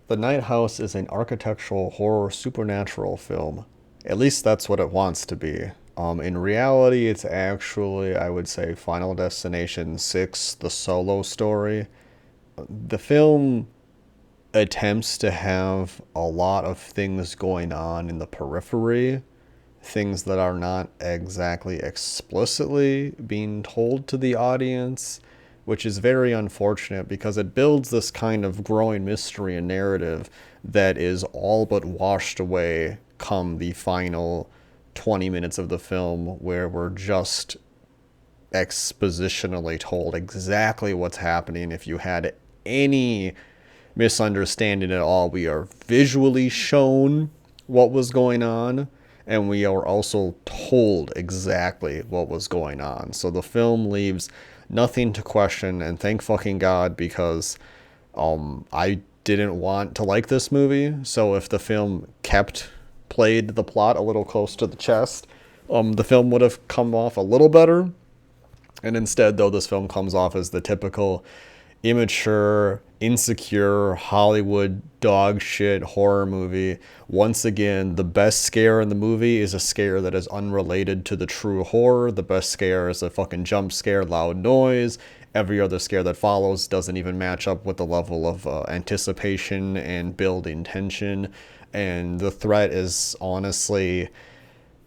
The Night House is an architectural horror supernatural film. At least that's what it wants to be. In reality, it's actually, I would say, Final Destination 6, the solo story. The film attempts to have a lot of things going on in the periphery, things that are not exactly explicitly being told to the audience, which is very unfortunate because it builds this kind of growing mystery and narrative that is all but washed away come the final 20 minutes of the film, where we're just expositionally told exactly what's happening. If you had any misunderstanding at all, we are visually shown what was going on, and we are also told exactly what was going on. So the film leaves nothing to question, and thank fucking God, because I didn't want to like this movie. So if the film played the plot a little close to the chest, the film would have come off a little better. And instead, though, this film comes off as the typical immature, insecure Hollywood dog shit horror movie. Once again, the best scare in the movie is a scare that is unrelated to the true horror. The best scare is a fucking jump scare, loud noise. Every other scare that follows doesn't even match up with the level of anticipation and building tension. And the threat is honestly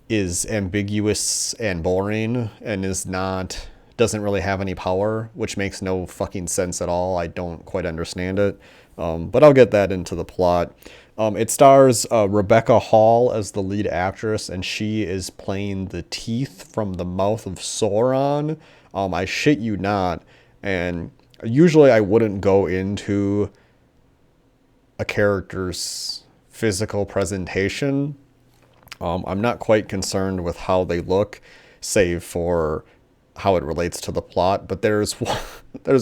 is ambiguous and boring and is not doesn't really have any power, which makes no fucking sense at all. I don't quite understand it. But I'll get that into the plot. It stars Rebecca Hall as the lead actress, and she is playing the teeth from the mouth of Sauron. I shit you not. And usually I wouldn't go into a character's physical presentation. I'm not quite concerned with how they look, save for how it relates to the plot. But there's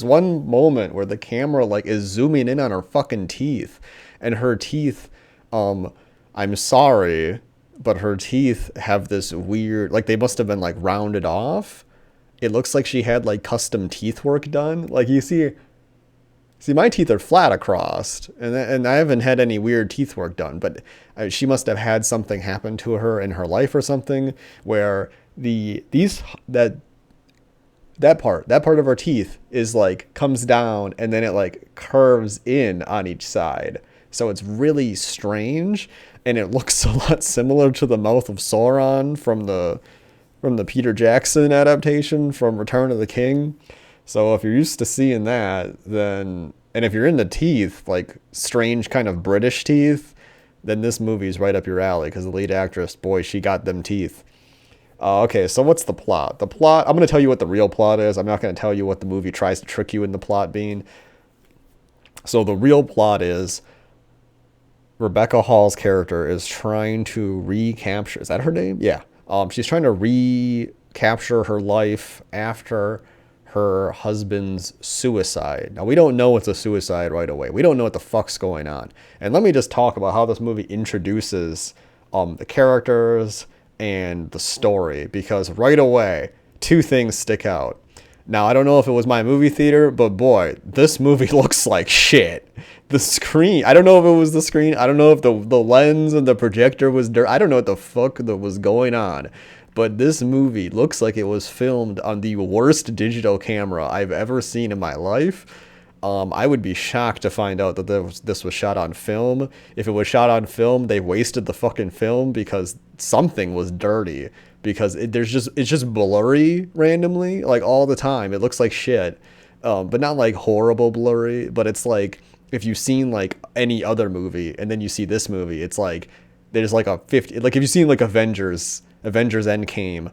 one moment where the camera like is zooming in on her fucking teeth, and her teeth, I'm sorry, but her teeth have this weird, like they must have been like rounded off. It looks like she had like custom teeth work done. Like you see, my teeth are flat across, and I haven't had any weird teeth work done. But she must have had something happen to her in her life or something, where that part of her teeth is like comes down and then it like curves in on each side. So it's really strange, and it looks a lot similar to the mouth of Sauron from the Peter Jackson adaptation from Return of the King. So if you're used to seeing that, then, and if you're into teeth, like strange kind of British teeth, then this movie's right up your alley, because the lead actress, boy, she got them teeth. Okay, so what's the plot? The plot, I'm going to tell you what the real plot is. I'm not going to tell you what the movie tries to trick you in the plot being. So the real plot is Rebecca Hall's character is trying to recapture, is that her name? Yeah. She's trying to recapture her life after her husband's suicide. Now, we don't know it's a suicide right away. We don't know what the fuck's going on. And let me just talk about how this movie introduces the characters and the story, because right away, two things stick out. Now, I don't know if it was my movie theater, but boy, this movie looks like shit. The screen, I don't know if it was the screen. I don't know if the lens and the projector was dirt. I don't know what the fuck that was going on. But this movie looks like it was filmed on the worst digital camera I've ever seen in my life. I would be shocked to find out that this was shot on film. If it was shot on film, they wasted the fucking film because something was dirty. Because it's just blurry randomly, like all the time. It looks like shit, but not like horrible blurry. But it's like if you've seen like any other movie and then you see this movie, it's like there's like a 50. Like if you've seen like Avengers Endgame,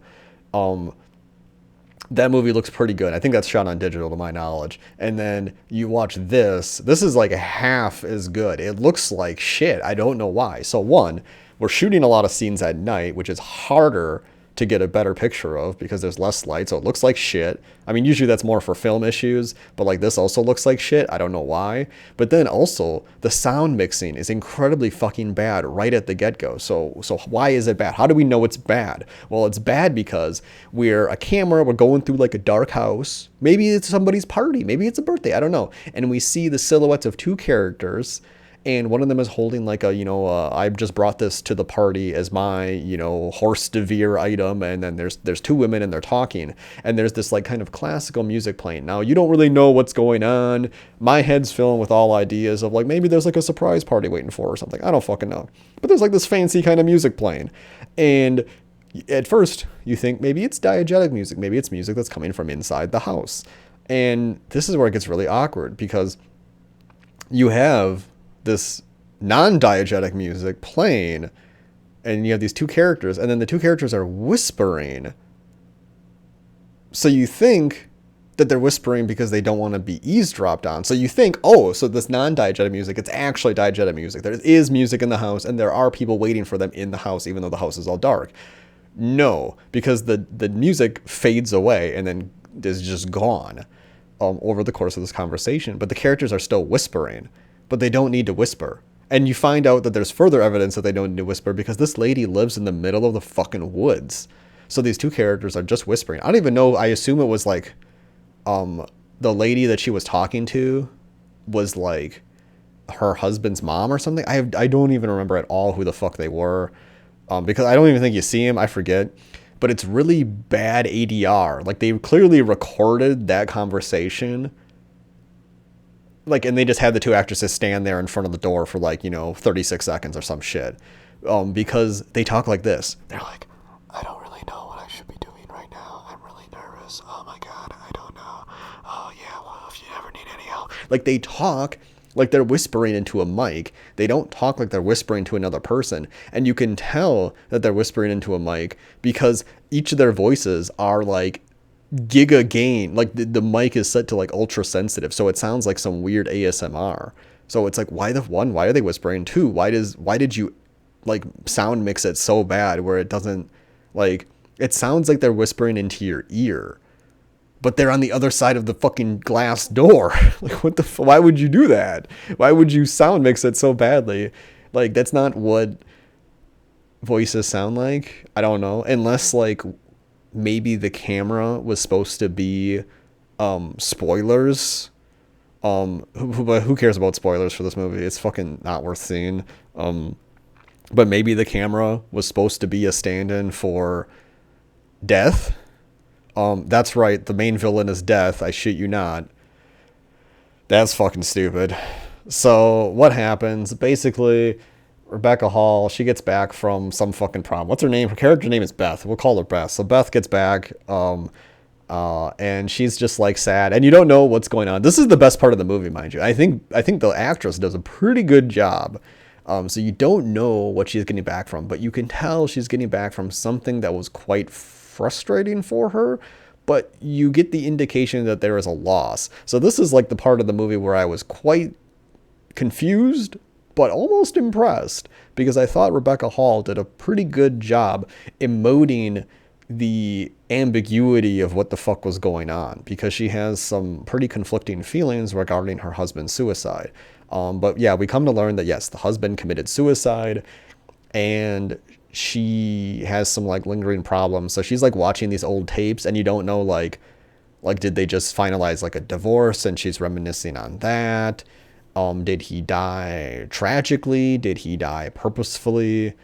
that movie looks pretty good. I think that's shot on digital to my knowledge. And then you watch this. This is like half as good. It looks like shit. I don't know why. So one, we're shooting a lot of scenes at night, which is harder to get a better picture of because there's less light, so it looks like shit. I mean, usually that's more for film issues, but like this also looks like shit. I don't know why. But then also the sound mixing is incredibly fucking bad right at the get-go. So why is it bad? How do we know it's bad? Well, it's bad because we're going through like a dark house. Maybe it's somebody's party, maybe it's a birthday, I don't know. And we see the silhouettes of two characters, and one of them is holding like a, I've just brought this to the party as my, horse de Vere item, and then there's two women and they're talking, and there's this like kind of classical music playing. Now you don't really know what's going on. My head's filling with all ideas of like maybe there's like a surprise party waiting for her or something. I don't fucking know. But there's like this fancy kind of music playing, and at first you think maybe it's diegetic music, maybe it's music that's coming from inside the house. And this is where it gets really awkward, because you have this non-diegetic music playing, and you have these two characters, and then the two characters are whispering. So you think that they're whispering because they don't want to be eavesdropped on. So you think, oh, so this non-diegetic music, it's actually diegetic music. There is music in the house, and there are people waiting for them in the house, even though the house is all dark. No, because the music fades away and then is just gone over the course of this conversation. But the characters are still whispering, but they don't need to whisper. And you find out that there's further evidence that they don't need to whisper, because this lady lives in the middle of the fucking woods. So these two characters are just whispering. I don't even know. I assume it was like the lady that she was talking to was like her husband's mom or something. I don't even remember at all who the fuck they were. Because I don't even think you see him. I forget. But it's really bad ADR. Like, they clearly recorded that conversation. Like, and they just had the two actresses stand there in front of the door for, like, 36 seconds or some shit. Because they talk like this. They're like, I don't really know what I should be doing right now. I'm really nervous. Oh, my God. I don't know. Oh, yeah. Well, if you ever need any help. Like, they talk like they're whispering into a mic. They don't talk like they're whispering to another person. And you can tell that they're whispering into a mic because each of their voices are like giga gain. Like the mic is set to like ultra sensitive. So it sounds like some weird ASMR. So it's like, why are they whispering? Two, why did you like sound mix it so bad where it doesn't, like, it sounds like they're whispering into your ear, but they're on the other side of the fucking glass door. Like, what the why would you do that? Why would you sound mix it so badly? Like, that's not what voices sound like. I don't know. Unless, like, maybe the camera was supposed to be spoilers. Who cares about spoilers for this movie? It's fucking not worth seeing. But maybe the camera was supposed to be a stand-in for death. That's right. The main villain is death. I shit you not. That's fucking stupid. So what happens? Basically, Rebecca Hall, she gets back from some fucking problem. What's her name? Her character name is Beth. We'll call her Beth. So Beth gets back, and she's just like sad, and you don't know what's going on. This is the best part of the movie, mind you. I think the actress does a pretty good job. So you don't know what she's getting back from, but you can tell she's getting back from something that was quite frustrating for her, but you get the indication that there is a loss. So this is like the part of the movie where I was quite confused, but almost impressed, because I thought Rebecca Hall did a pretty good job emoting the ambiguity of what the fuck was going on, because she has some pretty conflicting feelings regarding her husband's suicide. But yeah, we come to learn that yes, the husband committed suicide, and she has some like lingering problems. So she's like watching these old tapes, and you don't know like did they just finalize like a divorce, and she's reminiscing on that. Did he die tragically? Did he die purposefully?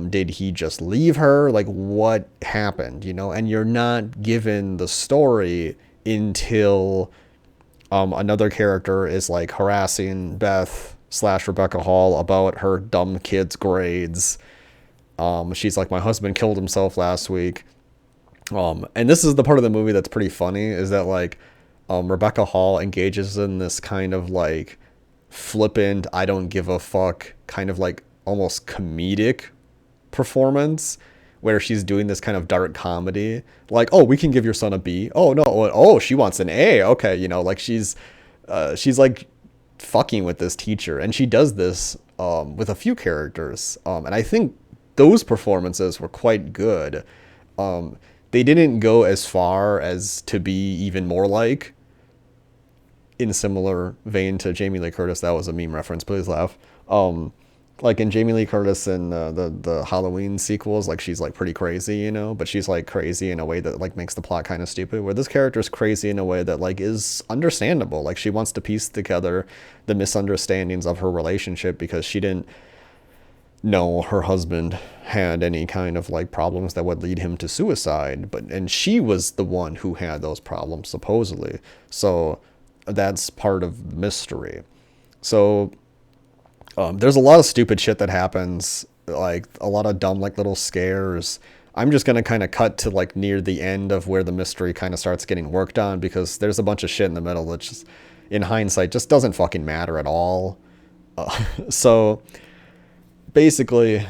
Did he just leave her? Like, what happened, And you're not given the story until another character is like harassing Beth / Rebecca Hall about her dumb kid's grades. She's like, my husband killed himself last week. And this is the part of the movie that's pretty funny, is that like Rebecca Hall engages in this kind of like flippant, I don't give a fuck, kind of like almost comedic performance, where she's doing this kind of dark comedy, like, oh, we can give your son a B. Oh no, oh, she wants an A. Okay, like she's like fucking with this teacher, and she does this with a few characters, and I think those performances were quite good. They didn't go as far as to be even more like, in a similar vein to Jamie Lee Curtis. That was a meme reference. Please laugh. like in Jamie Lee Curtis in the Halloween sequels, like she's like pretty crazy, you know, but she's like crazy in a way that like makes the plot kind of stupid. Where this character is crazy in a way that like is understandable. Like she wants to piece together the misunderstandings of her relationship because she didn't know her husband had any kind of like problems that would lead him to suicide, but and she was the one who had those problems supposedly. So that's part of the mystery. So there's a lot of stupid shit that happens, like a lot of dumb like little scares. I'm just gonna kind of cut to like near the end of where the mystery kind of starts getting worked on because there's a bunch of shit in the middle that just, in hindsight, just doesn't fucking matter at all. So basically,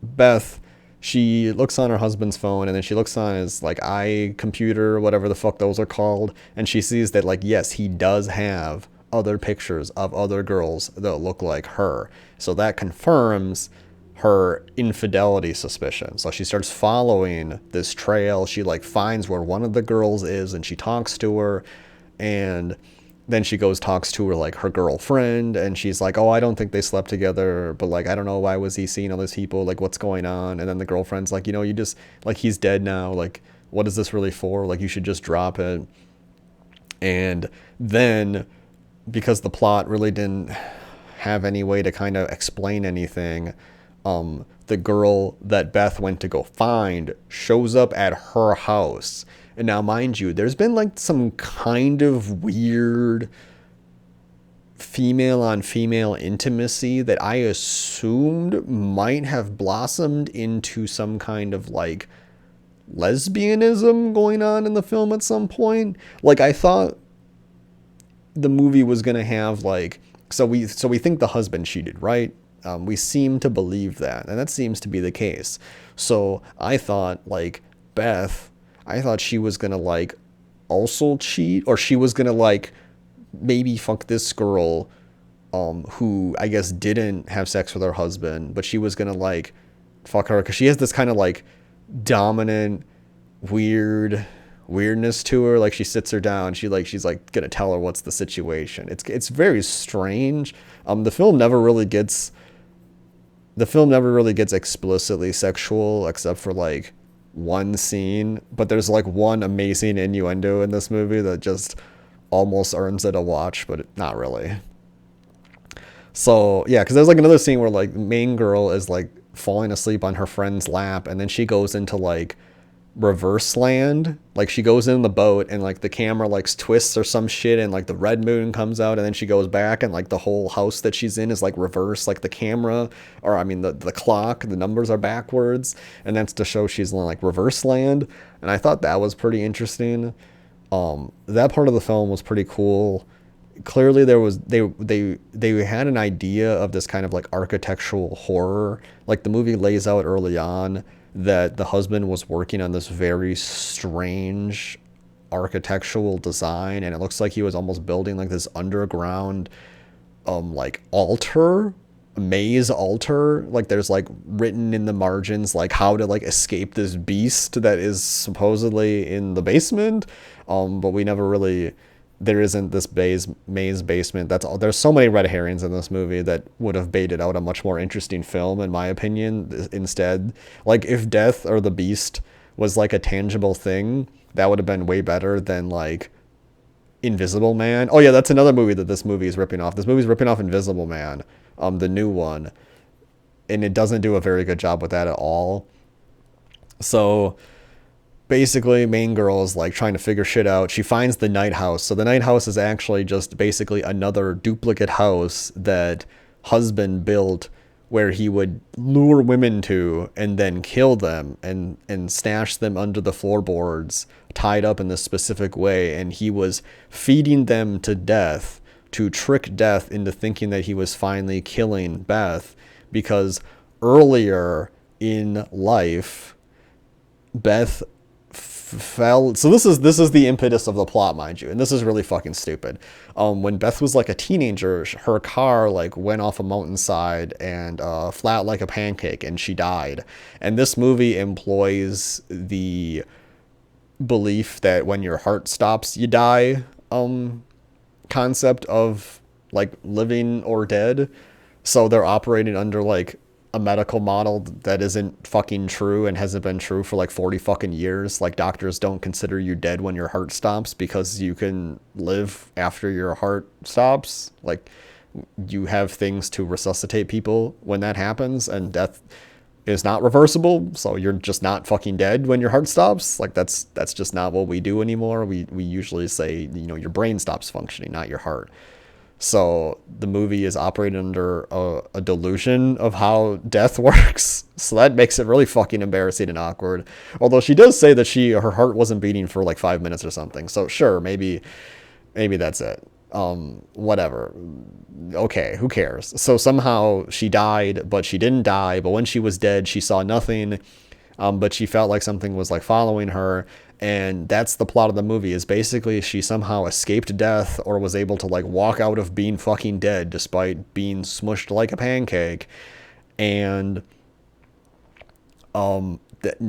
Beth, she looks on her husband's phone and then she looks on his like iComputer, whatever the fuck those are called, and she sees that like yes, he does have other pictures of other girls that look like her. So that confirms her infidelity suspicion. So she starts following this trail. She like finds where one of the girls is and she talks to her, and then she goes talks to her like her girlfriend, and she's like, oh, I don't think they slept together, but like I don't know, why was he seeing all these people, like what's going on? And then the girlfriend's like, you know, you just like, he's dead now, like what is this really for, like you should just drop it. And then because the plot really didn't have any way to kind of explain anything, the girl that Beth went to go find shows up at her house. And now, mind you, there's been like some kind of weird female on female intimacy that I assumed might have blossomed into some kind of like lesbianism going on in the film at some point. Like I thought the movie was going to have like, so we think the husband cheated, right? We seem to believe that, and that seems to be the case. So I thought like Beth, I thought she was gonna like also cheat, or she was gonna like maybe fuck this girl who I guess didn't have sex with her husband, but she was gonna like fuck her because she has this kind of like dominant weirdness to her. Like she sits her down, she's like gonna tell her what's the situation. It's very strange. The film never really gets explicitly sexual except for like one scene, but there's like one amazing innuendo in this movie that just almost earns it a watch, but not really. So yeah, because there's like another scene where like the main girl is like falling asleep on her friend's lap, and then she goes into like reverse land. Like she goes in the boat and like the camera like twists or some shit, and like the red moon comes out, and then she goes back and like the whole house that she's in is like reverse, like the camera, or I mean the clock, the numbers are backwards, and that's to show she's in like reverse land. And I thought that was pretty interesting. That part of the film was pretty cool. Clearly there was they had an idea of this kind of like architectural horror. Like the movie lays out early on that the husband was working on this very strange architectural design, and it looks like he was almost building like this underground like altar, maze altar. Like there's like written in the margins like how to like escape this beast that is supposedly in the basement, but we never really, there isn't this maze basement. That's all. There's so many red herrings in this movie that would have baited out a much more interesting film, in my opinion. Instead, like if Death or the Beast was like a tangible thing, that would have been way better than like Invisible Man. Oh yeah, that's another movie that this movie is ripping off. This movie's ripping off Invisible Man, the new one, and it doesn't do a very good job with that at all. So basically main girl is like trying to figure shit out. She finds the night house. So the night house is actually just basically another duplicate house that husband built, where he would lure women to and then kill them and stash them under the floorboards tied up in this specific way. And he was feeding them to death to trick Death into thinking that he was finally killing Beth, because earlier in life Beth fell. So this is the impetus of the plot, mind you, and this is really fucking stupid. When Beth was like a teenager, her car like went off a mountainside and flat like a pancake, and she died. And this movie employs the belief that when your heart stops, you die. Concept of like living or dead. So they're operating under like a medical model that isn't fucking true and hasn't been true for like 40 fucking years. Like doctors don't consider you dead when your heart stops because you can live after your heart stops. Like you have things to resuscitate people when that happens, and death is not reversible, so you're just not fucking dead when your heart stops. Like that's just not what we do anymore. We usually say, you know, your brain stops functioning, not your heart. So the movie is operating under a delusion of how death works. So that makes it really fucking embarrassing and awkward. Although she does say that her heart wasn't beating for like 5 minutes or something. So sure, maybe that's it. Whatever. Okay, who cares? So somehow she died, but she didn't die. But when she was dead, she saw nothing. But she felt like something was like following her, and that's the plot of the movie. Is basically she somehow escaped death or was able to like walk out of being fucking dead despite being smushed like a pancake, and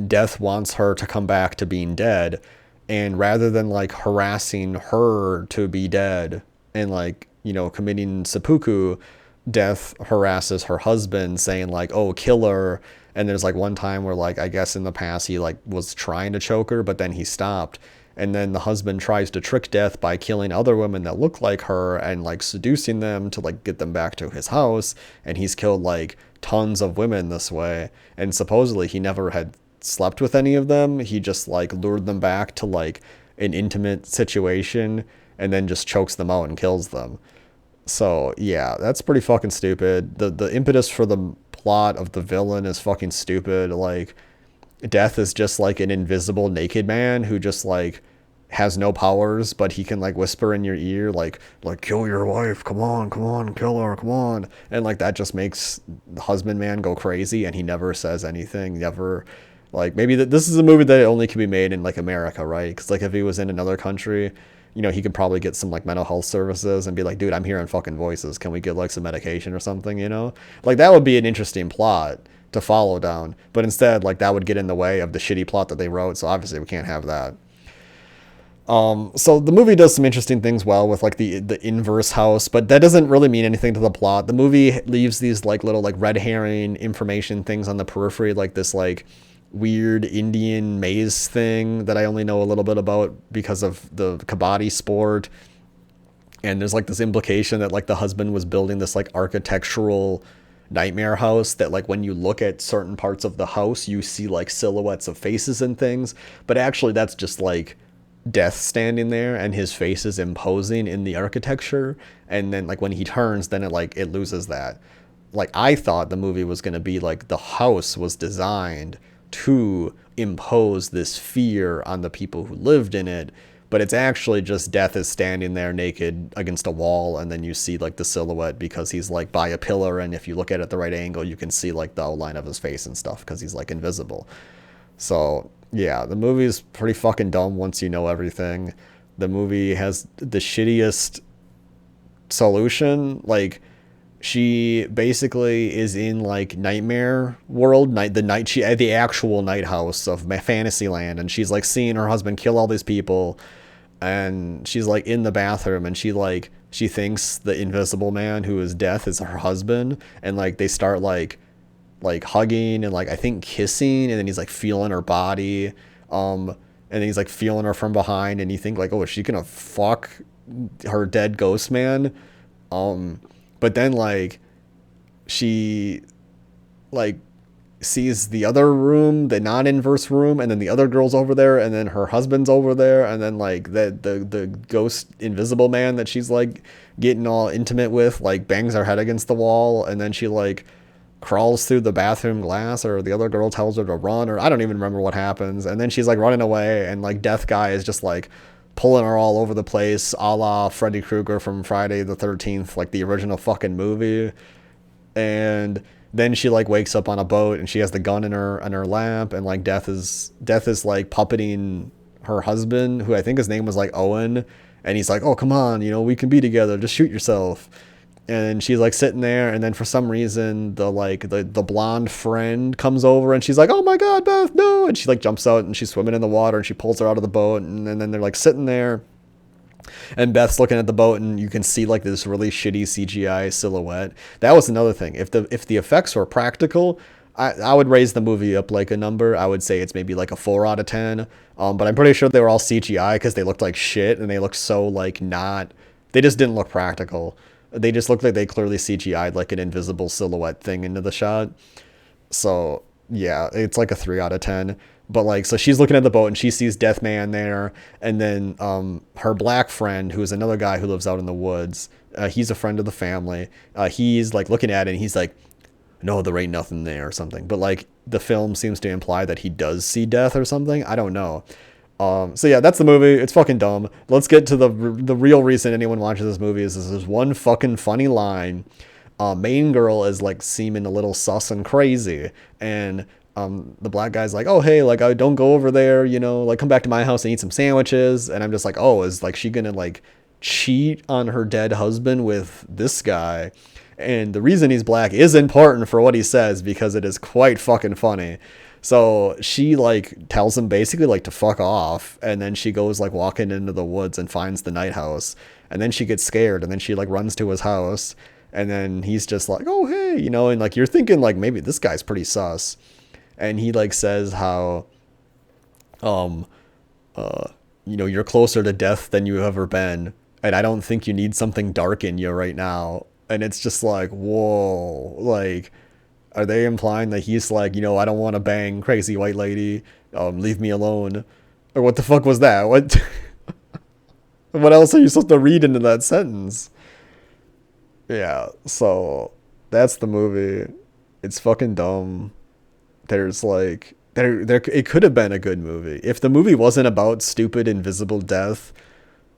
death wants her to come back to being dead, and rather than like harassing her to be dead and like, you know, committing seppuku, death harasses her husband saying like, oh, kill her. And there's like one time where like I guess in the past he like was trying to choke her, but then he stopped, and then the husband tries to trick death by killing other women that look like her and like seducing them to like get them back to his house, and he's killed like tons of women this way, and supposedly he never had slept with any of them. He just like lured them back to like an intimate situation and then just chokes them out and kills them. So yeah, that's pretty fucking stupid. The impetus for the plot of the villain is fucking stupid. Like death is just like an invisible naked man who just like has no powers, but he can like whisper in your ear like kill your wife, come on, kill her, come on. And like that just makes the husband man go crazy, and he never says anything, never. Like maybe this is a movie that only can be made in like America, right? Because like if he was in another country, you know, he could probably get some like mental health services and be like, dude, I'm hearing fucking voices, can we get like some medication or something, you know? Like that would be an interesting plot to follow down, but instead like that would get in the way of the shitty plot that they wrote, so obviously we can't have that. So the movie does some interesting things well with like the inverse house, but that doesn't really mean anything to the plot. The movie leaves these like little like red herring information things on the periphery, like this like weird Indian maze thing that I only know a little bit about because of the kabaddi sport. And there's like this implication that like the husband was building this like architectural nightmare house that like when you look at certain parts of the house you see like silhouettes of faces and things, but actually that's just like death standing there and his face is imposing in the architecture, and then like when he turns then it loses that. Like I thought the movie was going to be like the house was designed to impose this fear on the people who lived in it, but it's actually just death is standing there naked against a wall, and then you see like the silhouette because he's like by a pillar, and if you look at it the right angle you can see like the outline of his face and stuff because he's like invisible. So yeah, the movie is pretty fucking dumb once you know everything. The movie has the shittiest solution. Like she basically is in like nightmare world, the actual night house of Fantasyland, and she's like seeing her husband kill all these people, and she's like in the bathroom, and she thinks the invisible man who is death is her husband, and like they start like hugging and like I think kissing, and then he's like feeling her body, and then he's like feeling her from behind, and you think like, oh, is she gonna fuck her dead ghost man? But then like she like sees the other room, the non-inverse room, and then the other girl's over there, and then her husband's over there, and then like the ghost invisible man that she's like getting all intimate with like bangs her head against the wall, and then she like crawls through the bathroom glass, or the other girl tells her to run, or I don't even remember what happens, and then she's like running away, and like death guy is just like pulling her all over the place, a la Freddy Krueger from Friday the 13th, like the original fucking movie. And then she like wakes up on a boat, and she has the gun in her lap, and like death is like puppeting her husband, who I think his name was like Owen, and he's like, oh come on, you know, we can be together, just shoot yourself. And she's like sitting there, and then for some reason the blonde friend comes over, and she's like, oh my god, Beth, no, and she like jumps out, and she's swimming in the water, and she pulls her out of the boat, and then they're like sitting there, And Beth's looking at the boat, and you can see like this really shitty CGI silhouette. That was another thing. If the effects were practical, I would raise the movie up like a number. I would say it's maybe like a 4 out of 10. But I'm pretty sure they were all CGI because they looked like shit, and they looked so like not. They just didn't look practical. They just looked like they clearly CGI'd like an invisible silhouette thing into the shot. So yeah, it's like a 3 out of 10. But like, so she's looking at the boat and she sees Deathman there, and then her black friend, who is another guy who lives out in the woods. He's a friend of the family. He's like looking at it, and he's like, "No, there ain't nothing there," or something. But like, the film seems to imply that he does see death or something. I don't know. So yeah, that's the movie. It's fucking dumb. Let's get to the real reason anyone watches this movie is this one fucking funny line. Main girl is like seeming a little sus and crazy, and the black guy's like, "Oh hey, like I don't go over there, like come back to my house and eat some sandwiches." And I'm just like, "Oh, is like she gonna like cheat on her dead husband with this guy?" And the reason he's black is important for what he says because it is quite fucking funny. So she like tells him basically like to fuck off, and then she goes like walking into the woods and finds the night house, and then she gets scared, and then she like runs to his house, and then he's just like, "Oh hey," and like you're thinking like maybe this guy's pretty sus, and he like says how um you're closer to death than you've ever been, and I don't think you need something dark in you right now. And it's just like, whoa, like, are they implying that he's like, I don't want to bang crazy white lady, leave me alone? Or what the fuck was that? What else are you supposed to read into that sentence? Yeah, so that's the movie. It's fucking dumb. There's like there it could have been a good movie. If the movie wasn't about stupid invisible death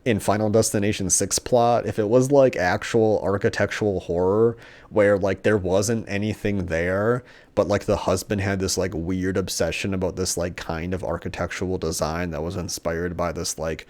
in Final Destination 6 plot, if it was like actual architectural horror where like there wasn't anything there, but like the husband had this like weird obsession about this like kind of architectural design that was inspired by this like,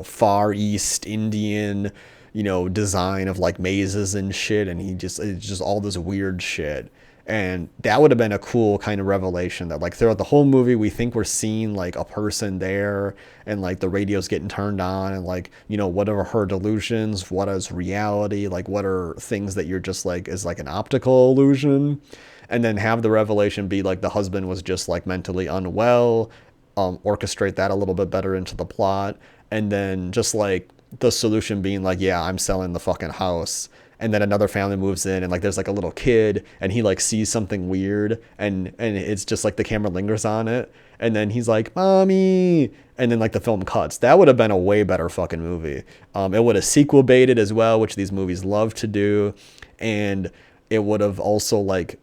Far East Indian, design of like mazes and shit, and it's just all this weird shit. And that would have been a cool kind of revelation that like throughout the whole movie we think we're seeing like a person there, and like the radio's getting turned on, and like what are her delusions, what is reality, like what are things that you're just like is like an optical illusion. And then have the revelation be like the husband was just like mentally unwell, orchestrate that a little bit better into the plot, and then just like the solution being like, yeah, I'm selling the fucking house. And then another family moves in, and like there's like a little kid, and he like sees something weird, and it's just like the camera lingers on it, and then he's like, "Mommy," and then like the film cuts. That would have been a way better fucking movie. It would have sequel baited as well, which these movies love to do, and it would have also like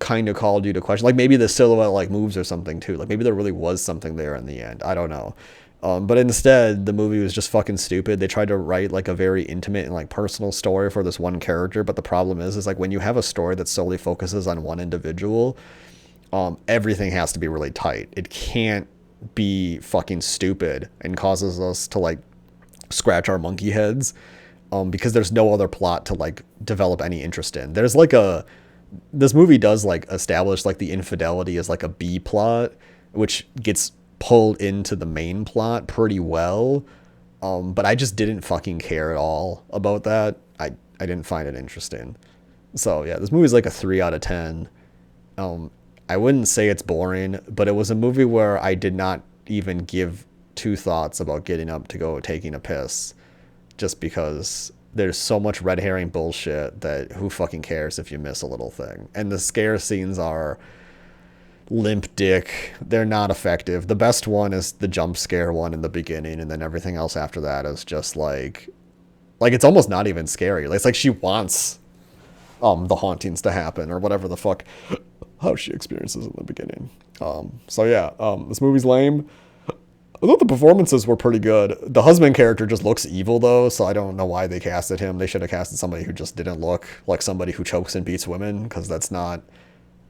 kind of called you to question, like maybe the silhouette like moves or something too, like maybe there really was something there in the end. I don't know. But instead, the movie was just fucking stupid. They tried to write like a very intimate and like personal story for this one character, but the problem is like when you have a story that solely focuses on one individual, everything has to be really tight. It can't be fucking stupid and causes us to like scratch our monkey heads, because there's no other plot to like develop any interest in. There's like this movie does like establish like the infidelity as like a B plot, which gets pulled into the main plot pretty well, but I just didn't fucking care at all about that. I didn't find it interesting. So yeah, this movie's like a 3 out of 10. I wouldn't say it's boring, but it was a movie where I did not even give two thoughts about getting up to go taking a piss, just because there's so much red herring bullshit that who fucking cares if you miss a little thing. And the scare scenes are limp dick. They're not effective. The best one is the jump scare one in the beginning, and then everything else after that is just like it's almost not even scary. It's like she wants the hauntings to happen or whatever the fuck how she experiences in the beginning. So yeah, this movie's lame. I thought the performances were pretty good. The husband character just looks evil though, so I don't know why they casted him. They should have casted somebody who just didn't look like somebody who chokes and beats women, because that's not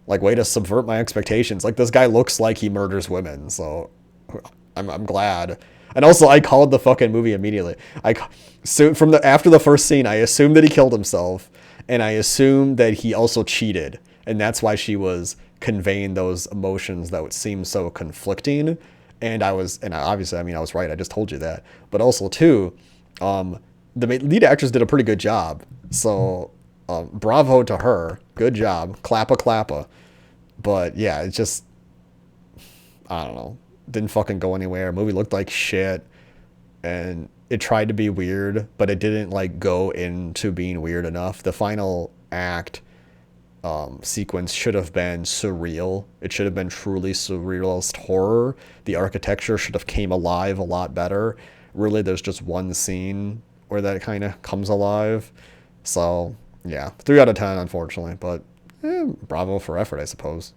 like, way to subvert my expectations. Like, this guy looks like he murders women, so I'm glad. And also, I called the fucking movie immediately. So after the first scene, I assumed that he killed himself, and I assumed that he also cheated, and that's why she was conveying those emotions that would seem so conflicting. And obviously, I was right. I just told you that. But also, too, The lead actress did a pretty good job. So, bravo to her. Good job. Clappa clappa. But yeah, it just, I don't know. Didn't fucking go anywhere. Movie looked like shit. And it tried to be weird, but it didn't like go into being weird enough. The final act sequence should have been surreal. It should have been truly surrealist horror. The architecture should have came alive a lot better. Really, there's just one scene where that kind of comes alive. So yeah, 3 out of 10, unfortunately, but bravo for effort, I suppose.